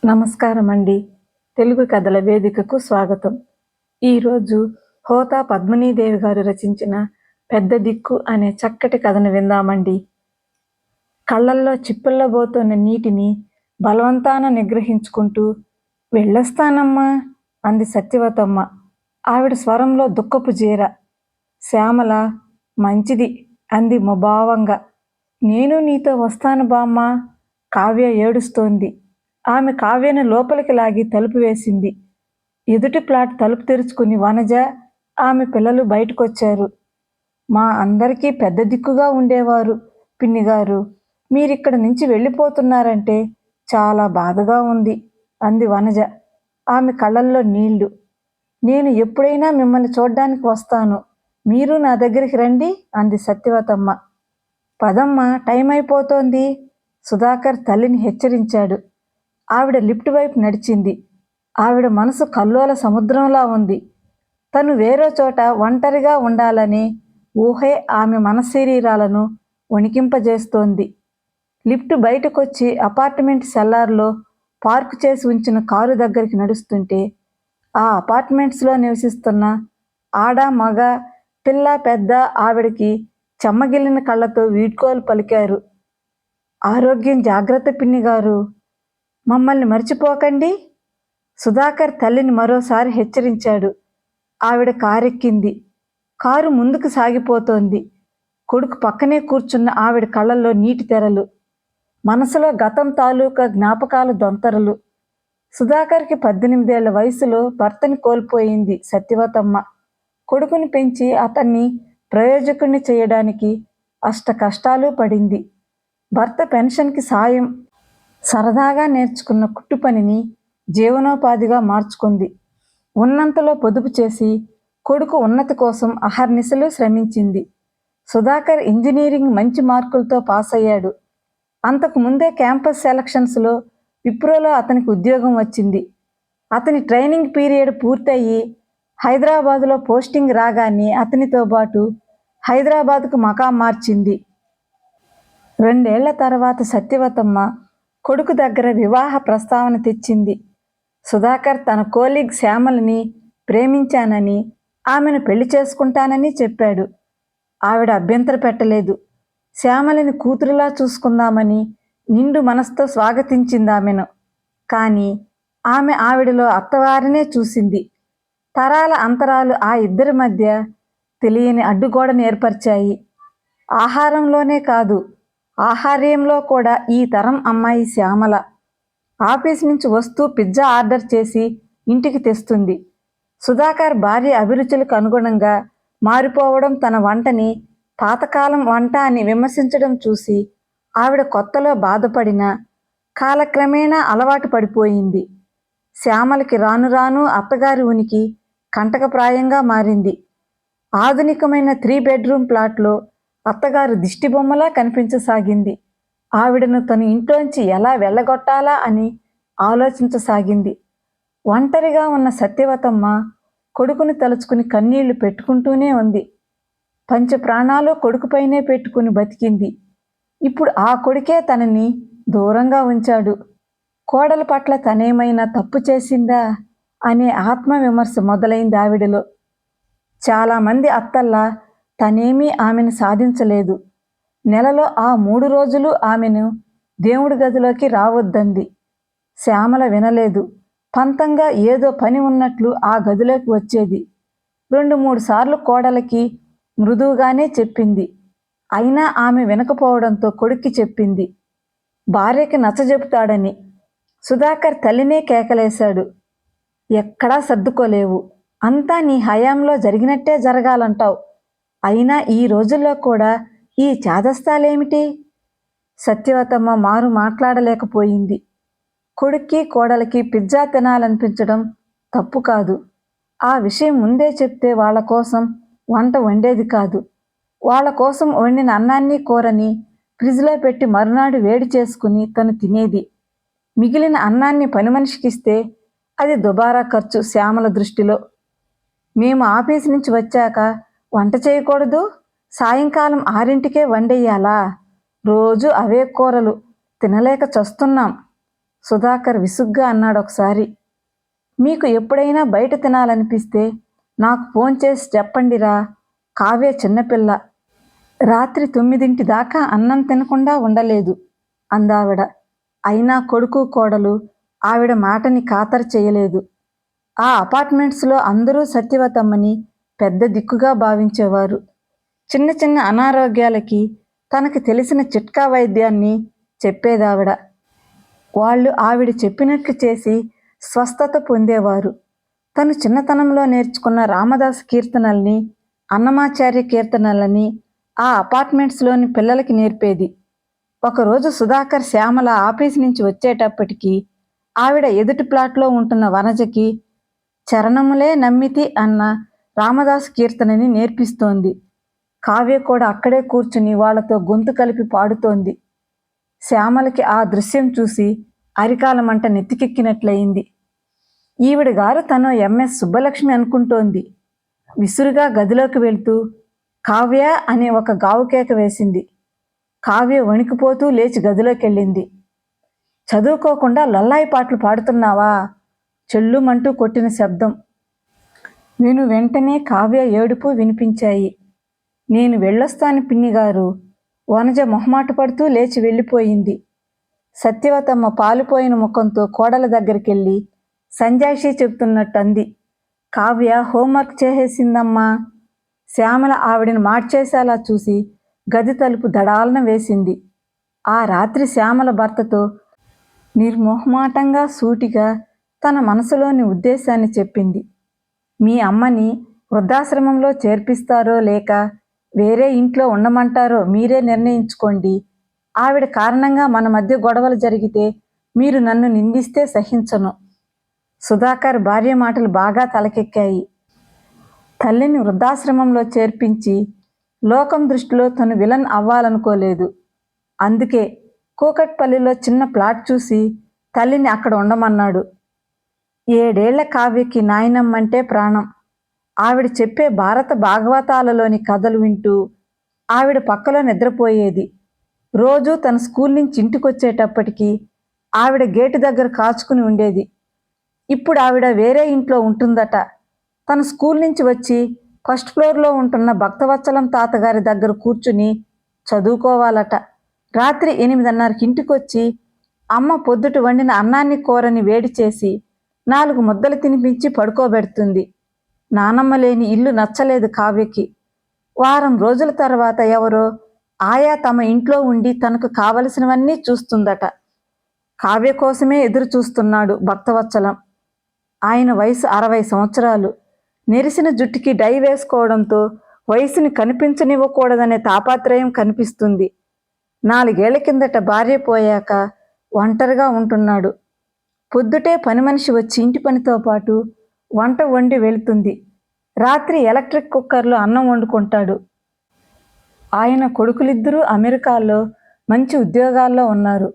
నమస్కారం అండి. తెలుగు కథల వేదికకు స్వాగతం. ఈరోజు హోతా పద్మినీదేవి గారు రచించిన పెద్ద దిక్కు అనే చక్కటి కథను విందామండి. కళ్ళల్లో చిప్పుల్లబోతున్న నీటిని బలవంతాన నిగ్రహించుకుంటూ వెళ్ళొస్తానమ్మా అంది సత్యవతమ్మ. ఆవిడ స్వరంలో దుఃఖపు జీర. శ్యామల మంచిది అంది ముభావంగా. నేను నీతో వస్తాను బామ్మా. కావ్య ఏడుస్తోంది. ఆమె కావ్యను లోపలికి లాగి తలుపు వేసింది. ఎదుటి ప్లాట్ తలుపు తెరుచుకుని వనజ, ఆమె పిల్లలు బయటకొచ్చారు. మా అందరికీ పెద్ద దిక్కుగా ఉండేవారు పిన్నిగారు. మీరిక్కడి నుంచి వెళ్ళిపోతున్నారంటే చాలా బాధగా ఉంది అంది వనజ, ఆమె కళ్ళల్లో నీళ్లు. నేను ఎప్పుడైనా మిమ్మల్ని చూడ్డానికి వస్తాను, మీరు నా దగ్గరికి రండి అంది సత్యవతమ్మ. పదమ్మ, టైం అయిపోతోంది సుధాకర్ తల్లిని హెచ్చరించాడు. ఆవిడ లిఫ్ట్ వైపు నడిచింది. ఆవిడ మనసు కల్లోల సముద్రంలా ఉంది. తను వేరే చోట ఒంటరిగా ఉండాలనే ఊహే ఆమె మనశరీరాలను వణికింపజేస్తోంది. లిఫ్ట్ బయటకొచ్చి అపార్ట్మెంట్ సెల్లార్లో పార్కు చేసి ఉంచిన కారు దగ్గరికి నడుస్తుంటే ఆ అపార్ట్మెంట్స్లో నివసిస్తున్న ఆడ మగ పిల్ల పెద్ద ఆవిడకి చెమ్మగిల్లిన కళ్ళతో వీడ్కోలు పలికారు. ఆరోగ్యం జాగ్రత్త పిన్నిగారు, మమ్మల్ని మర్చిపోకండి. సుధాకర్ తల్లిని మరోసారి హెచ్చరించాడు. ఆవిడ కారెక్కింది. కారు ముందుకు సాగిపోతోంది. కొడుకు పక్కనే కూర్చున్న ఆవిడ కళ్ళల్లో నీటి తెరలు, మనసులో గతం తాలూకా జ్ఞాపకాల దొంతరలు. సుధాకర్కి 18 ఏళ్ల వయసులో భర్తని కోల్పోయింది సత్యవతమ్మ. కొడుకుని పెంచి అతన్ని ప్రయోజకుణ్ణి చేయడానికి అష్ట కష్టాలు పడింది. భర్త పెన్షన్కి సాయం, సరదాగా నేర్చుకున్న కుట్టు పనిని జీవనోపాధిగా మార్చుకుంది. ఉన్నంతలో పొదుపు చేసి కొడుకు ఉన్నతి కోసం అహర్నిశలు శ్రమించింది. సుధాకర్ ఇంజనీరింగ్ మంచి మార్కులతో పాస్ అయ్యాడు. అంతకు ముందే క్యాంపస్ సెలక్షన్స్లో విప్రోలో అతనికి ఉద్యోగం వచ్చింది. అతని ట్రైనింగ్ పీరియడ్ పూర్తయి హైదరాబాదులో పోస్టింగ్ రాగానే అతనితో పాటు హైదరాబాద్కు మకాం మార్చింది. 2 ఏళ్ల తర్వాత సత్యవతమ్మ కొడుకు దగ్గర వివాహ ప్రస్తావన తెచ్చింది. సుధాకర్ తన కోలీగ్ శ్యామలని ప్రేమించానని, ఆమెను పెళ్లి చేసుకుంటానని చెప్పాడు. ఆవిడ అభ్యంతర పెట్టలేదు. శ్యామలని కూతురులా చూసుకుందామని నిండు మనసుతో స్వాగతించిందామెను. కానీ ఆవిడలో అత్తవారినే చూసింది. తరాల అంతరాలు ఆ ఇద్దరి మధ్య తెలియని అడ్డుగోడను ఏర్పరిచాయి. ఆహారంలోనే కాదు, ఆహార్యంలో కూడా ఈ తరం అమ్మాయి శ్యామల. ఆఫీస్ నుంచి వస్తూ పిజ్జా ఆర్డర్ చేసి ఇంటికి తెస్తుంది. సుధాకర్ భార్య అభిరుచులకు అనుగుణంగా మారిపోవడం, తన వంటని పాతకాలం వంట అని విమర్శించడం చూసి ఆవిడ కొత్తలో బాధపడిన కాలక్రమేణా అలవాటు పడిపోయింది. శ్యామలకి రాను రాను అత్తగారి ఉనికి కంటకప్రాయంగా మారింది. ఆధునికమైన 3 బెడ్రూమ్ ప్లాట్లో అత్తగారు దిష్టిబొమ్మలా కనిపించసాగింది. ఆవిడను తన ఇంట్లోంచి ఎలా వెళ్ళగొట్టాలా అని ఆలోచించసాగింది. ఒంటరిగా ఉన్న సత్యవతమ్మ కొడుకుని తలుచుకుని కన్నీళ్లు పెట్టుకుంటూనే ఉంది. పంచప్రాణాలు కొడుకుపైనే పెట్టుకుని బతికింది. ఇప్పుడు ఆ కొడుకే తనని దూరంగా ఉంచాడు. కోడల పట్ల తనేమైనా తప్పు చేసిందా అనే ఆత్మవిమర్శ మొదలైంది ఆవిడలో. చాలామంది అత్తల్లా తనేమీ ఆమెను సాధించలేదు. నెలలో ఆ 3 రోజులు ఆమెను దేవుడి గదిలోకి రావద్దంది. శ్యామల వినలేదు. పంతంగా ఏదో పని ఉన్నట్లు ఆ గదిలోకి వచ్చేది. 2-3 సార్లు కోడలికి మృదువుగానే చెప్పింది. అయినా ఆమె వినకపోవడంతో కొడుక్కి చెప్పింది. భార్యకి నచ్చజెపుతాడని. సుధాకర్ తల్లినే కేకలేశాడు. ఎక్కడా సర్దుకోలేవు, అంతా నీ హయాంలో జరిగినట్టే జరగాలంటావు. అయినా ఈ రోజుల్లో కూడా ఈ చాదస్తాలేమిటి? సత్యవతమ్మ మారు మాట్లాడలేకపోయింది. కొడుక్కి కోడలికి పిజ్జా తినాలనిపించడం తప్పు కాదు. ఆ విషయం ముందే చెప్తే వాళ్ళ కోసం వంట వండేది కాదు. వాళ్ళ కోసం వండిన అన్నాన్ని కూరని ఫ్రిడ్జ్లో పెట్టి మరునాడు వేడి చేసుకుని తను తినేది. మిగిలిన అన్నాన్ని పని మనిషికిస్తే అది దుబారా ఖర్చు శ్యామల దృష్టిలో. మేము ఆఫీస్ నుంచి వచ్చాక వంట చేయకూడదు, సాయంకాలం 6ంటికే వండేయాలా? రోజు అవే కూరలు తినలేక చస్తున్నాం. సుధాకర్ విసుగ్గా అన్నాడు ఒకసారి. మీకు ఎప్పుడైనా బయట తినాలనిపిస్తే నాకు ఫోన్ చేసి చెప్పండిరా. కావ్య చిన్నపిల్ల, రాత్రి 9 దాకా అన్నం తినకుండా ఉండలేదు అందావిడ. అయినా కొడుకు కోడలు ఆవిడ మాటని ఖాతరు చేయలేదు. ఆ అపార్ట్మెంట్స్లో అందరూ సత్యవతమ్మని పెద్ద దిక్కుగా భావించేవారు. చిన్న చిన్న అనారోగ్యాలకి తనకి తెలిసిన చిట్కా వైద్యాన్ని చెప్పేదావిడ. వాళ్ళు ఆవిడ చెప్పినట్లు చేసి స్వస్థత పొందేవారు. తను చిన్నతనంలో నేర్చుకున్న రామదాసు కీర్తనల్ని, అన్నమాచార్య కీర్తనలని ఆ అపార్ట్మెంట్స్లోని పిల్లలకి నేర్పేది. ఒకరోజు సుధాకర్ శ్యామల ఆఫీస్ నుంచి వచ్చేటప్పటికి ఆవిడ ఎదుటి ప్లాట్లో ఉంటున్న వనజకి చరణములే నమ్మితి అన్న రామదాసు కీర్తనని నేర్పిస్తోంది. కావ్య కూడా అక్కడే కూర్చుని వాళ్లతో గొంతు కలిపి పాడుతోంది. శ్యామలకి ఆ దృశ్యం చూసి అరికాల మంట నెత్తికెక్కినట్లయింది. ఈవిడ గారు తను ఎంఎస్ సుబ్బలక్ష్మి అనుకుంటోంది. విసురుగా గదిలోకి వెళ్తూ కావ్య అనే ఒక గావుకేక వేసింది. కావ్య వణికిపోతూ లేచి గదిలోకెళ్ళింది. చదువుకోకుండా లొల్లాయి పాటలు పాడుతున్నావా? చెల్లుమంటూ కొట్టిన శబ్దం వెంటనే కావ్య ఏడుపు వినిపించాయి. నేను వెళ్ళొస్తాను పిన్నిగారు. వనజ మొహమాట పడుతూ లేచి వెళ్ళిపోయింది. సత్యవతమ్మ పాలిపోయిన ముఖంతో కోడల దగ్గరికెళ్ళి సంజాయిషీ చెప్తున్నట్టు అంది. కావ్య హోంవర్క్ చేసేసిందమ్మా. శ్యామల ఆవిడని మార్చేసేలా చూసి గది తలుపు దడాలన వేసింది. ఆ రాత్రి శ్యామల భర్తతో నిర్మోహమాటంగా సూటిగా తన మనసులోని ఉద్దేశాన్ని చెప్పింది. మీ అమ్మని వృద్ధాశ్రమంలో చేర్పిస్తారో లేక వేరే ఇంట్లో ఉండమంటారో మీరే నిర్ణయించుకోండి. ఆవిడ కారణంగా మన మధ్య గొడవలు జరిగితే మీరు నన్ను నిందిస్తే సహించను. సుధాకర్ భార్య మాటలు బాగా తలకెక్కాయి. తల్లిని వృద్ధాశ్రమంలో చేర్పించి లోకం దృష్టిలో తను విలన్ అవ్వాలనుకోలేదు. అందుకే కూకట్పల్లిలో చిన్న ప్లాట్ చూసి తల్లిని అక్కడ ఉండమన్నాడు. 7 ఏళ్ల కావ్యకి నాయనమ్మంటే ప్రాణం. ఆవిడ చెప్పే భారత భాగవతాలలోని కథలు వింటూ ఆవిడ పక్కలో నిద్రపోయేది. రోజూ తన స్కూల్ నుంచి ఇంటికొచ్చేటప్పటికి ఆవిడ గేటు దగ్గర కాచుకుని ఉండేది. ఇప్పుడు ఆవిడ వేరే ఇంట్లో ఉంటుందట. తన స్కూల్ నుంచి వచ్చి ఫస్ట్ ఫ్లోర్లో ఉంటున్న భక్తవత్సలం తాతగారి దగ్గర కూర్చుని చదువుకోవాలట. రాత్రి 8:30కి ఇంటికొచ్చి అమ్మ పొద్దుట వండిన అన్నాన్ని కూరని వేడి చేసి 4 ముద్దలు తినిపించి పడుకోబెడుతుంది. నానమ్మ లేని ఇల్లు నచ్చలేదు కావ్యకి. వారం రోజుల తర్వాత ఎవరో ఆయా తమ ఇంట్లో ఉండి తనకు కావలసినవన్నీ చూస్తుందట. కావ్య కోసమే ఎదురు చూస్తున్నాడు భక్తవత్సలం. ఆయన వయసు 60 సంవత్సరాలు. నెరిసిన జుట్టుకి డై వేసుకోవడంతో వయసుని కనిపించనివ్వకూడదనే తాపాత్రయం కనిపిస్తుంది. 4 ఏళ్ల కిందట భార్య పోయాక ఒంటరిగా ఉంటున్నాడు. పొద్దుటే పని మనిషి వచ్చి ఇంటి పనితో పాటు వంట వండి వెళుతుంది. రాత్రి ఎలక్ట్రిక్ కుక్కర్లో అన్నం వండుకుంటాడు. ఆయన కొడుకులిద్దరూ అమెరికాలో మంచి ఉద్యోగాల్లో ఉన్నారు.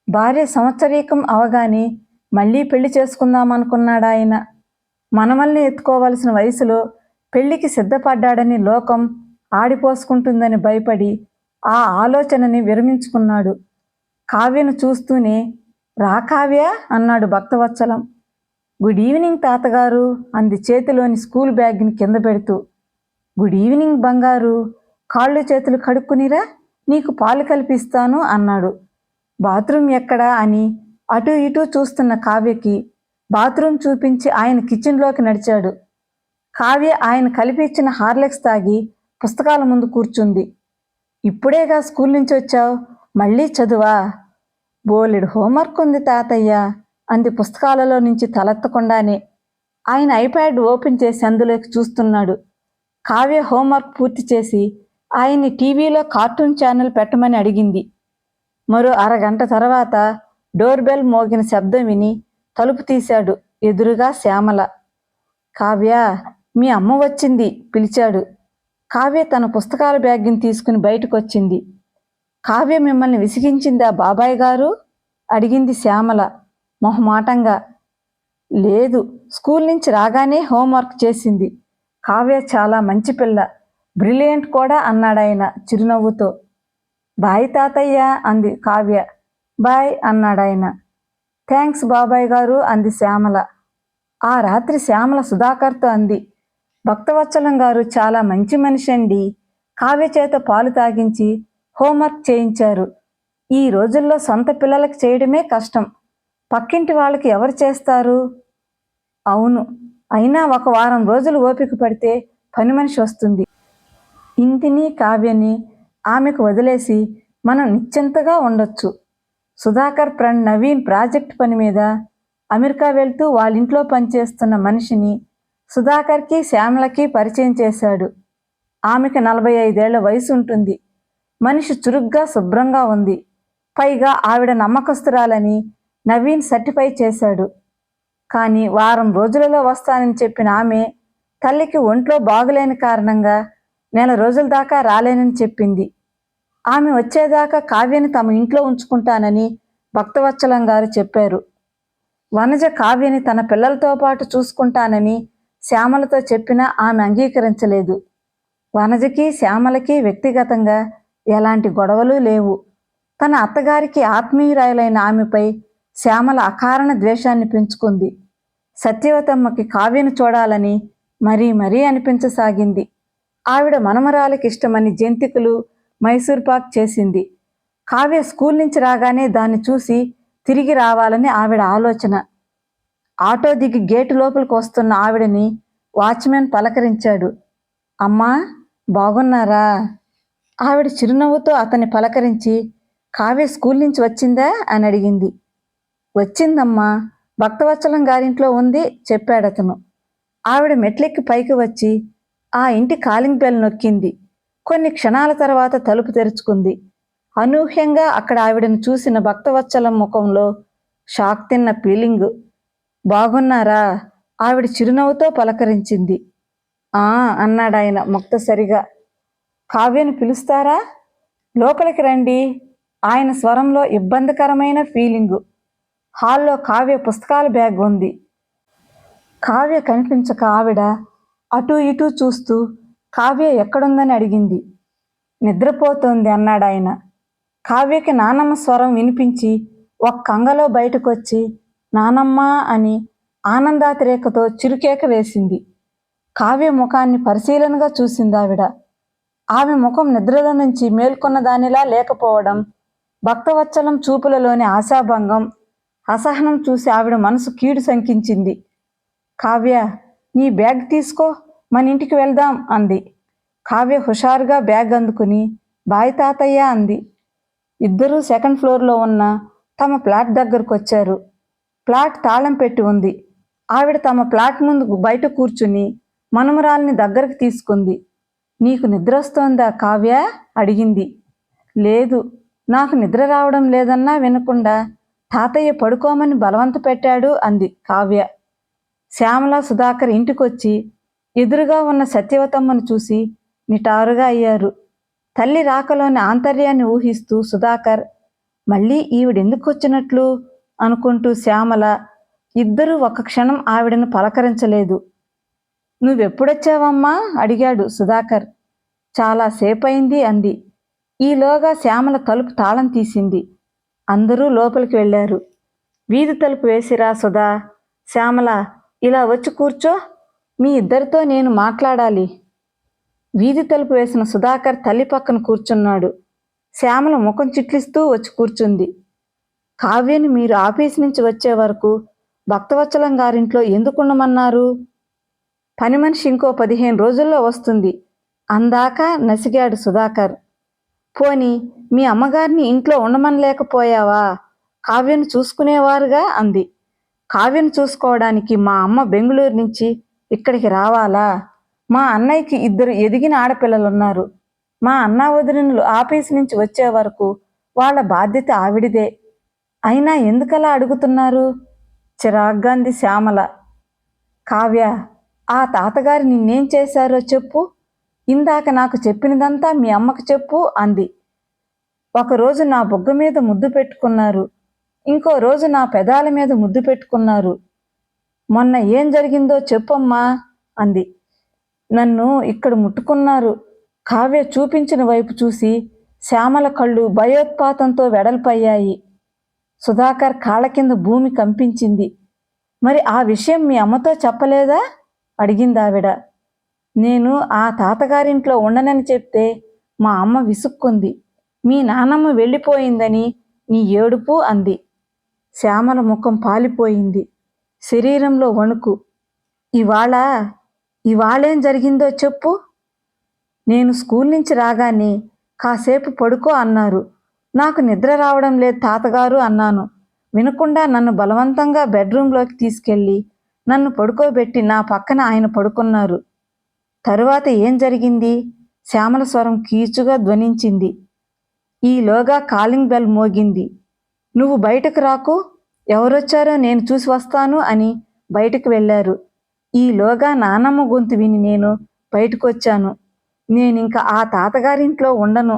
భార్య సంవత్సరీకం అవగానే మళ్ళీ పెళ్లి చేసుకుందామనుకున్నాడాయన. మనమల్ని ఎత్తుకోవలసిన వయసులో పెళ్లికి సిద్ధపడ్డాడని లోకం ఆడిపోసుకుంటుందని భయపడి ఆ ఆలోచనని విరమించుకున్నాడు. కావ్యను చూస్తూనే రా కావ్య అన్నాడు భక్తవత్సలం. గుడ్ ఈవినింగ్ తాతగారు అంది చేతిలోని స్కూల్ బ్యాగ్ని కింద పెడుతూ. గుడ్ ఈవినింగ్ బంగారు, కాళ్ళు చేతులు కడుక్కునిరా, నీకు పాలు కల్పిస్తాను అన్నాడు. బాత్రూమ్ ఎక్కడా అని అటు ఇటు చూస్తున్న కావ్యకి బాత్రూమ్ చూపించి ఆయన కిచెన్లోకి నడిచాడు. కావ్య ఆయన కలిపిచ్చిన హార్లిక్స్ తాగి పుస్తకాల ముందు కూర్చుంది. ఇప్పుడేగా స్కూల్ నుంచి వచ్చావు, మళ్ళీ చదువా? బోలెడు హోంవర్క్ ఉంది తాతయ్య అంది పుస్తకాలలో నుంచి తలెత్తకుండానే. ఆయన ఐప్యాడ్ ఓపెన్ చేసి అందులోకి చూస్తున్నాడు. కావ్య హోంవర్క్ పూర్తి చేసి ఆయన్ని టీవీలో కార్టూన్ ఛానల్ పెట్టమని అడిగింది. మరో అరగంట తర్వాత డోర్ బెల్ మోగిన శబ్దం విని తలుపు తీశాడు. ఎదురుగా శ్యామల. కావ్య, మీ అమ్మ వచ్చింది పిలిచాడు. కావ్య తన పుస్తకాల బ్యాగ్ని తీసుకుని బయటకు వచ్చింది. కావ్య మిమ్మల్ని విసిగించిందా బాబాయ్ గారు అడిగింది శ్యామల మొహమాటంగా. లేదు, స్కూల్ నుంచి రాగానే హోంవర్క్ చేసింది. కావ్య చాలా మంచి పిల్ల, బ్రిలియంట్ కూడా అన్నాడాయన చిరునవ్వుతో. బాయ్ తాతయ్య అంది కావ్య. బాయ్ అన్నాడాయన. థ్యాంక్స్ బాబాయ్ గారు అంది శ్యామల. ఆ రాత్రి శ్యామల సుధాకర్తో అంది, భక్తవత్సలం గారు చాలా మంచి మనిషి అండి. కావ్య చేత పాలు తాగించి హోంవర్క్ చేయించారు. ఈ రోజుల్లో సొంత పిల్లలకి చేయడమే కష్టం. పక్కింటి వాళ్ళకి ఎవరు చేస్తారు? అవును, అయినా ఒక వారం రోజులు ఓపిక పడితే పని మనిషి వస్తుంది. ఇంటిని కావ్యని ఆమెకు వదిలేసి మనం నిశ్చింతగా ఉండొచ్చు. సుధాకర్ ఫ్రెండ్ నవీన్ ప్రాజెక్ట్ పని మీద అమెరికా వెళ్తూ వాళ్ళింట్లో పనిచేస్తున్న మనిషిని సుధాకర్కి శ్యామలకి పరిచయం చేశాడు. ఆమెకి 45 ఏళ్ల వయసు ఉంటుంది. మనిషి చురుగ్గా శుభ్రంగా ఉంది. పైగా ఆవిడ నమ్మకస్తురాలని నవీన్ సర్టిఫై చేశాడు. కానీ వారం రోజులలో వస్తానని చెప్పిన ఆమె తల్లికి ఒంట్లో బాగులేని కారణంగా నెల రోజుల దాకా రాలేనని చెప్పింది. ఆమె వచ్చేదాకా కావ్యని తమ ఇంట్లో ఉంచుకుంటానని భక్తవత్సలం గారు చెప్పారు. వనజ కావ్యని తన పిల్లలతో పాటు చూసుకుంటానని శ్యామలతో చెప్పినా ఆమె అంగీకరించలేదు. వనజకి శ్యామలకి వ్యక్తిగతంగా ఎలాంటి గొడవలు లేవు. తన అత్తగారికి ఆత్మీయురాలైన ఆమెపై శ్యామల అకారణ ద్వేషాన్ని పెంచుకుంది. సత్యవతమ్మకి కావ్యను చూడాలని మరీ మరీ అనిపించసాగింది. ఆవిడ మనమరాలకి ఇష్టమని జంతికలు మైసూర్పాక్ చేసింది. కావ్య స్కూల్ నుంచి రాగానే దాన్ని చూసి తిరిగి రావాలని ఆవిడ ఆలోచన. ఆటో దిగి గేటు లోపలికి వస్తున్న ఆవిడని వాచ్మెన్ పలకరించాడు. అమ్మా, బాగున్నారా? ఆవిడ చిరునవ్వుతో అతన్ని పలకరించి, కావ్య స్కూల్ నుంచి వచ్చిందా అని అడిగింది. వచ్చిందమ్మా, భక్తవత్సలం గారింట్లో ఉంది చెప్పాడతను. ఆవిడ మెట్లెక్కి పైకి వచ్చి ఆ ఇంటి కాలింగ్ బెల్ నొక్కింది. కొన్ని క్షణాల తర్వాత తలుపు తెరుచుకుంది. అనూహ్యంగా అక్కడ ఆవిడను చూసిన భక్తవత్సలం ముఖంలో షాక్ తిన్న ఫీలింగు. బాగున్నారా? ఆవిడ చిరునవ్వుతో పలకరించింది. ఆ అన్నాడాయన ముక్తసరిగా. కావ్యను పిలుస్తారా? లోపలికి రండి. ఆయన స్వరంలో ఇబ్బందికరమైన ఫీలింగు. హాల్లో కావ్య పుస్తకాల బ్యాగ్ ఉంది. కావ్య కనిపించక ఆవిడ అటూ ఇటూ చూస్తూ కావ్య ఎక్కడుందని అడిగింది. నిద్రపోతోంది అన్నాడాయన. కావ్యకి నానమ్మ స్వరం వినిపించి ఒక్క అంగలో బయటకొచ్చి నానమ్మా అని ఆనందాతిరేకతో చిరుకేక వేసింది. కావ్య ముఖాన్ని పరిశీలనగా చూసింది ఆవిడ. ఆమె ముఖం నిద్రలో నుంచి మేల్కొన్న దానిలా లేకపోవడం, భక్తవత్సలం చూపులలోని ఆశాభంగం, అసహనం చూసి ఆవిడ మనసు కీడు శంకించింది. కావ్య, నీ బ్యాగ్ తీసుకో, మన ఇంటికి వెళ్దాం అంది. కావ్య హుషారుగా బ్యాగ్ అందుకుని బాయ్ తాతయ్య అంది. ఇద్దరూ సెకండ్ ఫ్లోర్లో ఉన్న తమ ఫ్లాట్ దగ్గరకు వచ్చారు. ఫ్లాట్ తాళం పెట్టి ఉంది. ఆవిడ తమ ఫ్లాట్ ముందు బయట కూర్చుని మనుమరాల్ని దగ్గరకు తీసుకుంది. నీకు నిద్ర వస్తోందా కావ్య అడిగింది. లేదు, నాకు నిద్ర రావడం లేదన్నా వినకుండా తాతయ్య పడుకోమని బలవంత పెట్టాడు అంది కావ్య. శ్యామల సుధాకర్ ఇంటికొచ్చి ఎదురుగా ఉన్న సత్యవతమ్మను చూసి నిటారుగా అయ్యారు. తల్లి రాకలోని ఆంతర్యాన్ని ఊహిస్తూ సుధాకర్ మళ్ళీ ఈవిడెందుకు వచ్చినట్లు అనుకుంటూ శ్యామల ఇద్దరూ ఒక క్షణం ఆవిడను పలకరించలేదు. నువ్వెప్పుడొచ్చావమ్మా అడిగాడు సుధాకర్. చాలా సేపయింది అంది. ఈలోగా శ్యామల తలుపు తాళం తీసింది. అందరూ లోపలికి వెళ్ళారు. వీధి తలుపు వేసిరా సుధా. శ్యామల, ఇలా వచ్చి కూర్చో, మీ ఇద్దరితో నేను మాట్లాడాలి. వీధి తలుపు వేసిన సుధాకర్ తల్లి పక్కన కూర్చున్నాడు. శ్యామల ముఖం చిట్లిస్తూ వచ్చి కూర్చుంది. కావ్యని మీరు ఆఫీస్ నుంచి వచ్చే వరకు భక్తవత్సలం గారింట్లో ఎందుకుండమన్నారు? పని మనిషి ఇంకో 15 రోజుల్లో వస్తుంది అందాక నసిగాడు సుధాకర్. పోని మీ అమ్మగారిని ఇంట్లో ఉండమనలేకపోయావా? కావ్యను చూసుకునేవారుగా అంది. కావ్యను చూసుకోవడానికి మా అమ్మ బెంగుళూరు నుంచి ఇక్కడికి రావాలా? మా అన్నయ్యకి 2 ఎదిగిన ఆడపిల్లలున్నారు. మా అన్న వదినలు ఆఫీస్ నుంచి వచ్చే వరకు వాళ్ళ బాధ్యత ఆవిడిదే. అయినా ఎందుకలా అడుగుతున్నారు? చిరాగ్గా అంది శ్యామల. కావ్య, ఆ తాతగారు నిన్నేం చేశారో చెప్పు. ఇందాక నాకు చెప్పినదంతా మీ అమ్మకు చెప్పు అంది. ఒకరోజు నా బొగ్గ మీద ముద్దు పెట్టుకున్నారు, ఇంకో రోజు నా పెదాల మీద ముద్దు పెట్టుకున్నారు. మొన్న ఏం జరిగిందో చెప్పమ్మా అంది. నన్ను ఇక్కడ ముట్టుకున్నారు. కావ్య చూపించిన వైపు చూసి శ్యామల కళ్ళు భయోత్పాతంతో వెడల్పయ్యాయి. సుధాకర్ కాళ్ళ కింద భూమి కంపించింది. మరి ఆ విషయం మీ అమ్మతో చెప్పలేదా? అడిగింది ఆవిడ. నేను ఆ తాతగారింట్లో ఉండనని చెప్తే మా అమ్మ విసుక్కుంది. మీ నానమ్మ వెళ్ళిపోయిందని నీ ఏడుపు అంది. శ్యామల ముఖం పాలిపోయింది. శరీరంలో వణుకు. ఇవాళేం జరిగిందో చెప్పు. నేను స్కూల్ నుంచి రాగానే కాసేపు పడుకో అన్నారు. నాకు నిద్ర రావడం లేదు తాతగారు అన్నాను. వినకుండా నన్ను బలవంతంగా బెడ్రూంలోకి తీసుకెళ్ళి నన్ను పడుకోబెట్టి నా పక్కన ఆయన పడుకున్నారు. తరువాత ఏం జరిగింది? శ్యామల స్వరం కీచుగా ధ్వనించింది. ఈలోగా కాలింగ్ బెల్ మోగింది. నువ్వు బయటకు రాకు, ఎవరొచ్చారో నేను చూసి వస్తాను అని బయటకు వెళ్ళారు. ఈలోగా నానమ్మ గొంతు విని నేను బయటకొచ్చాను. నేనింక ఆ తాతగారింట్లో ఉండను.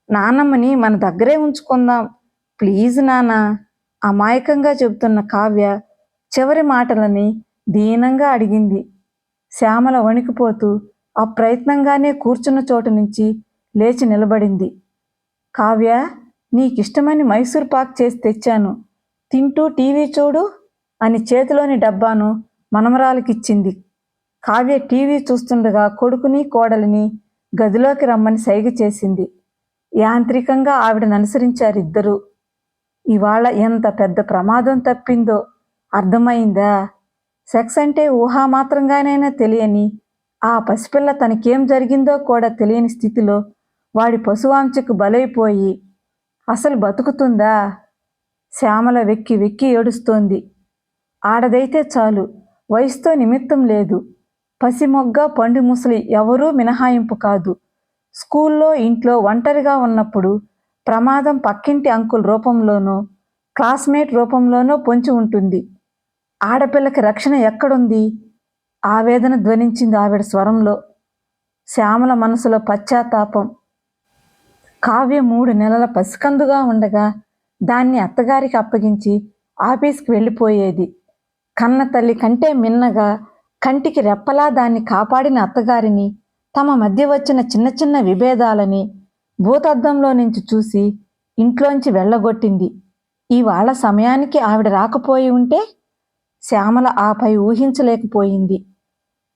నానమ్మని మన దగ్గరే ఉంచుకుందాం ప్లీజ్ నానా, అమాయకంగా చెబుతున్న కావ్య చివరి మాటలని దీనంగా అడిగింది. శ్యామల వణికిపోతూ అప్రయత్నంగానే కూర్చున్న చోటు నుంచి లేచి నిలబడింది. కావ్య, నీకిష్టమని మైసూర్ పాక్ చేసి తెచ్చాను, తింటూ టీవీ చూడు అని చేతిలోని డబ్బాను మనమరాలకిచ్చింది. కావ్య టీవీ చూస్తుండగా కొడుకుని కోడలిని గదిలోకి రమ్మని సైగ చేసింది. యాంత్రికంగా ఆవిడను అనుసరించారిద్దరూ. ఇవాళ ఎంత పెద్ద ప్రమాదం తప్పిందో అర్థమైందా? సెక్స్ అంటే ఊహామాత్రంగానైనా తెలియని ఆ పసిపిల్ల తనకేం జరిగిందో కూడా తెలియని స్థితిలో వాడి పశువాంచకు బలైపోయి అసలు బతుకుతుందా? శ్యామల వెక్కి వెక్కి ఏడుస్తోంది. ఆడదైతే చాలు, వయసుతో నిమిత్తం లేదు. పసిమొగ్గ పండు ముసలి ఎవరూ మినహాయింపు కాదు. స్కూల్లో ఇంట్లో ఒంటరిగా ఉన్నప్పుడు ప్రమాదం పక్కింటి అంకుల్ రూపంలోనో క్లాస్మేట్ రూపంలోనో పొంచి ఉంటుంది. ఆడపిల్లకి రక్షణ ఎక్కడుంది? ఆవేదన ధ్వనించింది ఆవిడ స్వరంలో. శ్యామల మనసులో పశ్చాత్తాపం. కావ్య 3 నెలల పసికందుగా ఉండగా దాన్ని అత్తగారికి అప్పగించి ఆఫీస్కి వెళ్ళిపోయేది. కన్న తల్లి కంటే మిన్నగా కంటికి రెప్పలా దాన్ని కాపాడిన అత్తగారిని తమ మధ్య వచ్చిన చిన్న చిన్న విభేదాలని భూతద్దంలో నుంచి చూసి ఇంట్లోంచి వెళ్ళగొట్టింది. ఇవాళ సమయానికి ఆవిడ రాకపోయి ఉంటే శ్యామల ఆపై ఊహించలేకపోయింది.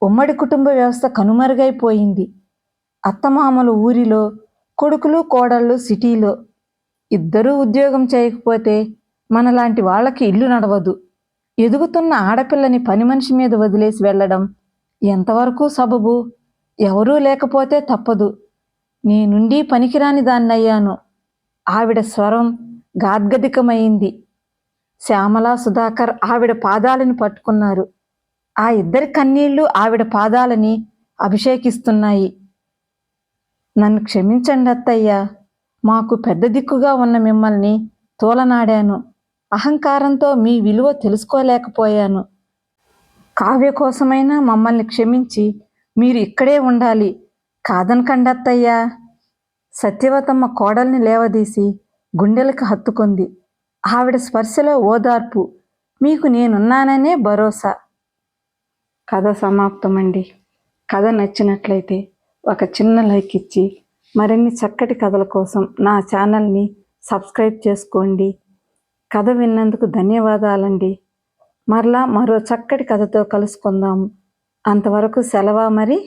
ఉమ్మడి కుటుంబ వ్యవస్థ కనుమరుగైపోయింది. అత్తమామలు ఊరిలో, కొడుకులు కోడళ్ళు సిటీలో. ఇద్దరూ ఉద్యోగం చేయకపోతే మనలాంటి వాళ్ళకి ఇల్లు నడవదు. ఎదుగుతున్న ఆడపిల్లని పని మనిషి మీద వదిలేసి వెళ్ళడం ఎంతవరకు సబబు? ఎవరూ లేకపోతే తప్పదు. నేనుండి పనికిరాని దాన్నయ్యాను. ఆవిడ స్వరం గాద్గదికమైంది. శ్యామల, సుధాకర్ ఆవిడ పాదాలను పట్టుకున్నారు. ఆ ఇద్దరి కన్నీళ్లు ఆవిడ పాదాలని అభిషేకిస్తున్నాయి. నన్ను క్షమించండి అత్తయ్యా, మాకు పెద్ద దిక్కుగా ఉన్న మిమ్మల్ని తోలనాడాను. అహంకారంతో మీ విలువ తెలుసుకోలేకపోయాను. కావ్య కోసమైనా మమ్మల్ని క్షమించి మీరు ఇక్కడే ఉండాలి, కాదనకండి అత్తయ్యా. సత్యవతమ్మ కోడల్ని లేవదీసి గుండెలకు హత్తుకుంది. ఆవిడ స్పర్శలో ఓదార్పు, మీకు నేనున్నాననే భరోసా. కథ సమాప్తమండి. కథ నచ్చినట్లయితే ఒక చిన్న లైక్ ఇచ్చి మరిన్ని చక్కటి కథల కోసం నా ఛానల్ని సబ్స్క్రైబ్ చేసుకోండి. కథ విన్నందుకు ధన్యవాదాలండి. మరలా మరో చక్కటి కథతో కలుసుకుందాము. అంతవరకు సెలవా మరి.